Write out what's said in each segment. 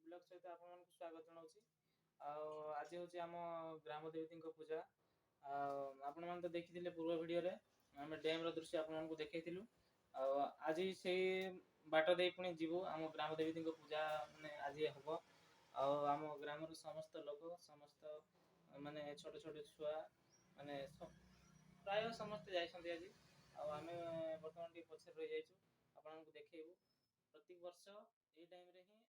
Blog ସହିତ ଆପଣମାନଙ୍କୁ ସ୍ୱାଗତ ଜଣାଉଛି। ଆଉ ଆଜି ହେଉଛି ଆମ ଗ୍ରାମ ଦେବତୀଙ୍କ ପୂଜା। ଆଉ ଆପଣମାନେ ତ ଦେଖିଥିଲେ ପୂର୍ବ ଭିଡ଼ିଓରେ ଆମେ ଡ୍ୟାମ୍ର ଦୃଶ୍ୟ ଆପଣମାନଙ୍କୁ ଦେଖେଇଥିଲୁ। ଆଉ ଆଜି ସେଇ ବାଟ ଦେଇ ପୁଣି ଯିବୁ, ଆମ ଗ୍ରାମ ଦେବତୀଙ୍କ ପୂଜା ମାନେ ଆଜି ହେବ। ଆଉ ଆମ ଗ୍ରାମର ସମସ୍ତ ଲୋକ, ସମସ୍ତ ମାନେ ଛୋଟ ଛୋଟ ଛୁଆ ମାନେ ପ୍ରାୟ ସମସ୍ତେ ଯାଇଛନ୍ତି ଆଜି। ଆଉ ଆମେ ବର୍ତ୍ତମାନ ଟିକେ ପଛରେ ରହିଯାଇଛୁ, ଆପଣଙ୍କୁ ଦେଖେଇବୁ। ପ୍ରତି ବର୍ଷ ଏଇ ଟାଇମରେ ହିଁ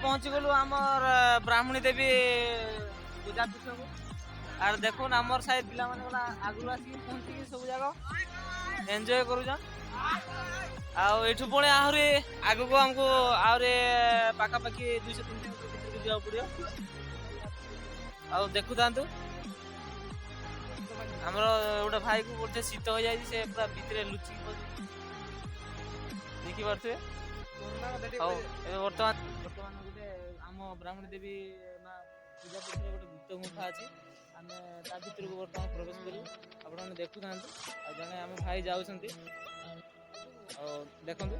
पहुँची गलु आमर ब्राह्मणी देवी पूजा पीठ को। आर देखुन आमर साइड पिला माने गला आगु आसी पहुँची के सब जगह एंजॉय करूछन। आउ एठु पुणे आहुरी आगु को हमको आहुरी पाखा पाखी 200-300 किलोमीटर जाऊ पड़ियो। आउ देखु तांतु हमर गोटे भाई को गोटे शीत हो जाई, से पूरा भीतरे लुचि देखि परथे। हाउ ए वर्तमान गोटे आम ब्राह्मणी देवी मां पूजा पीठ गोटे गुप्त गुंफा अछि। आमे ता भीतर को वर्तमान प्रवेश करू। आपण देखु तांतु आ जने आम भाई जाउछंती और देखंतु।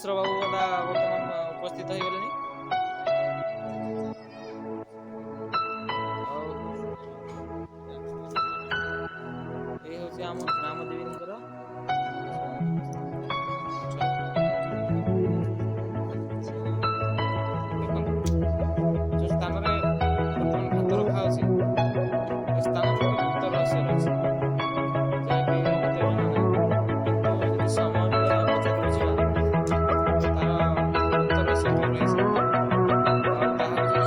ମିଶ୍ର ବାବୁ ଗଲା ବର୍ତ୍ତମାନ ଉପସ୍ଥିତ ହେଇଗଲେଣି। ଆଉ ଏଇ ହଉଛି ଆମ ଗ୍ରାମ ଦେବୀଙ୍କର ଯୋଉ ସ୍ଥାନରେ ବର୍ତ୍ତମାନ ଭାତ ରଖା ଅଛି ଏ ସ୍ଥାନରେ ଗୋଟେ ଗୁପ୍ତ ରହସ୍ୟ ରହିଛି, ଯାହାକି ମତେ ଜଣା ନାହିଁ, କିନ୍ତୁ ଯଦି ସମୟ ମିଳେ ପଛରେ ବୁଝିବା ତାର ଗୁପ୍ତ ରହସ୍ୟ କଣ ରହିଛି ଆଉ ତାହାକୁ ଯଦି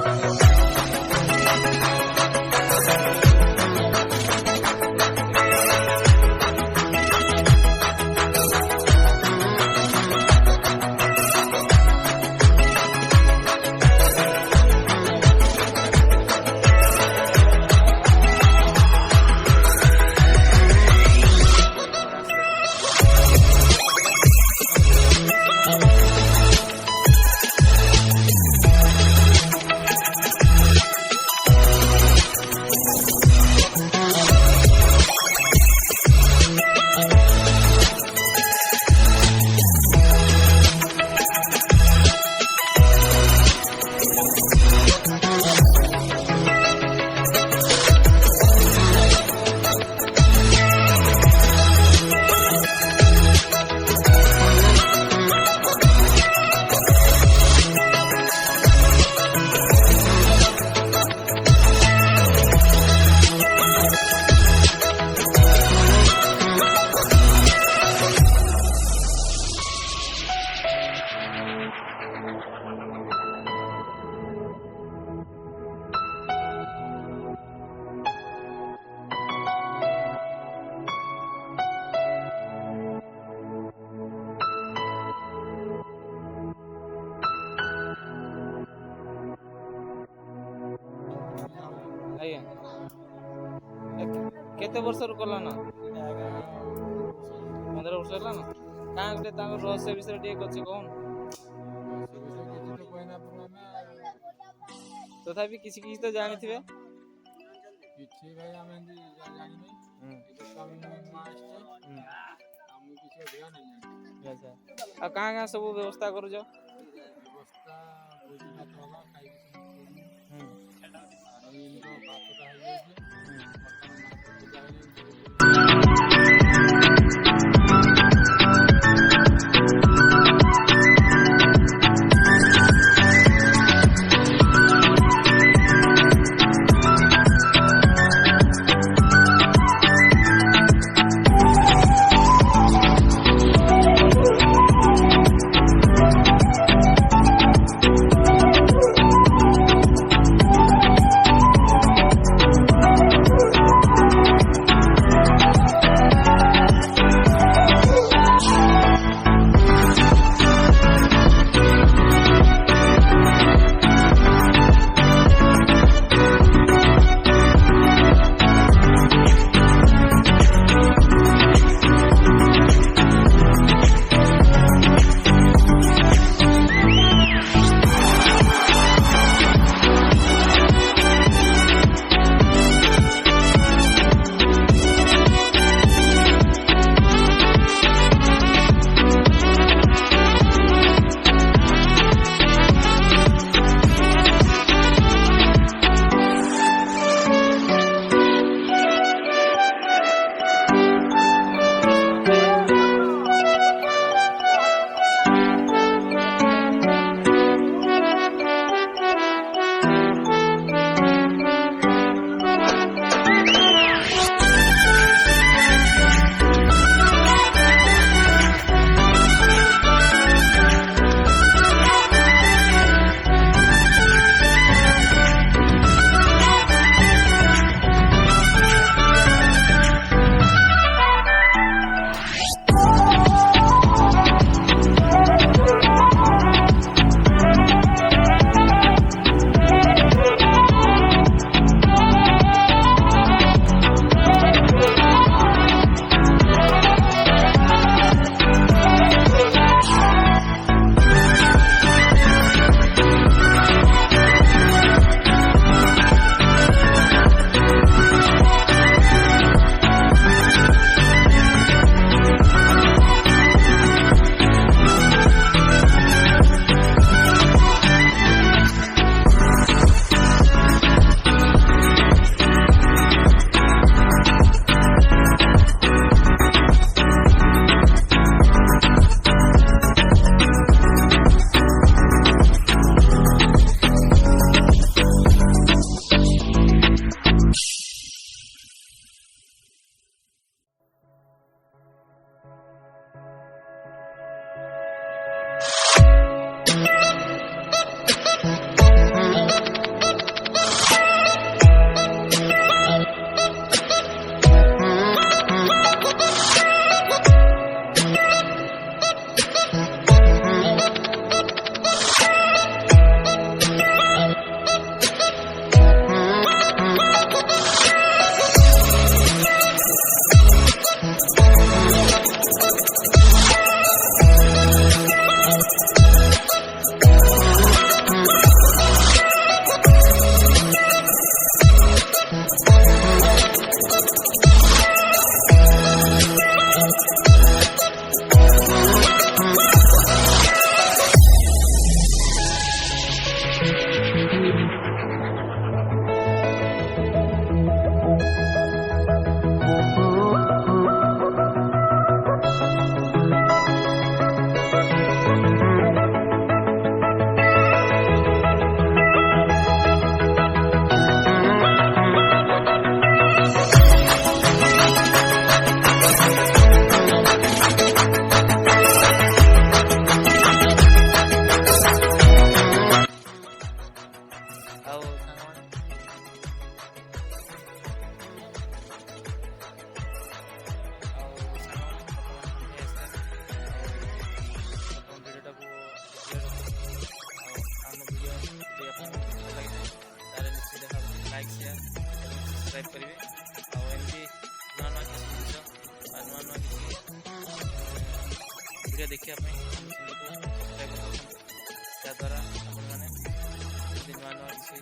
ଆଜ୍ଞା କେତେ ବର୍ଷରୁ କଲା ନା 15 ବର୍ଷ ହେଲା ନା କାଁ ଗୋଟେ ତାଙ୍କର ରହସ୍ୟ ବିଷୟରେ ଟିକେ ଅଛି କହୁନ। ତଥାପି କିଛି କିଛି ତ ଜାଣିଥିବେ। କିଛି ଭାଇ ଆମେ ଜାଣିନି ଆଚ୍ଛା ଆଉ କାଁ କାଁ ସବୁ ବ୍ୟବସ୍ଥା କରୁଛ? ବ୍ୟବସ୍ଥା ଭୋଜି ଭାତ ହେଲା ଆଉ ସାଙ୍ଗମାନେ ଭିଡ଼ିଓଟାକୁ ଆମ ଭିଡ଼ିଓ ଯଦି ଆପଣଙ୍କୁ ଭଲ ଲାଗିଥାଏ ତାହେଲେ ନିଶ୍ଚିତ ଭାବରେ ଲାଇକ୍ ସେୟାର ଏବଂ ସବସ୍କ୍ରାଇବ୍ କରିବେ। ଆଉ ଏମିତି ନୂଆ ନୂଆ କିଛି ଜିନିଷ ବା ନୂଆ ନୂଆ କିଛି ଭିଡ଼ିଓ ଦେଖିବା ପାଇଁ ଚ୍ୟାନେଲକୁ ସବସ୍କ୍ରାଇବ୍ କରନ୍ତୁ। ଯାହାଦ୍ୱାରା ଆପଣମାନେ ଯଦି ନୂଆ ନୂଆ କିଛି